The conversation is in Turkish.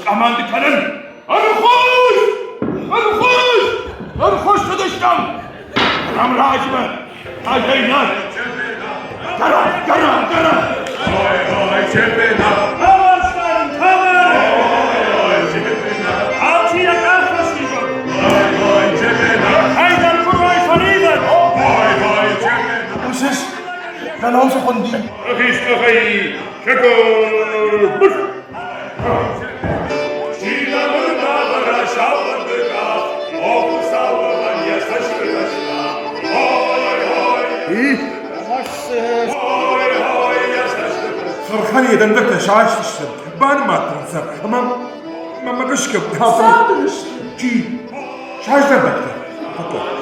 Aman dikkatin! Arxoş dıştan! Ram racime! Hayeyler! Gara! Hay cebina! Havastan tavır! Hay cebina! Altıya kalkmasıdır! Hay cebina! Haydar Kuray Fari'dir! Hay cebina! Moses, kalau sa kundi. Akis akay! Şakır! Şilamırda vara şavladıga, oku sallanan yasaşırdaşla. Hay! Hay yasaşırdaşla. Sarkan yeden de şahiş işte. Ben mi attım sen? Ama kışkı. Sağ duruştu. Ki, şahiş de bekle. Hatta.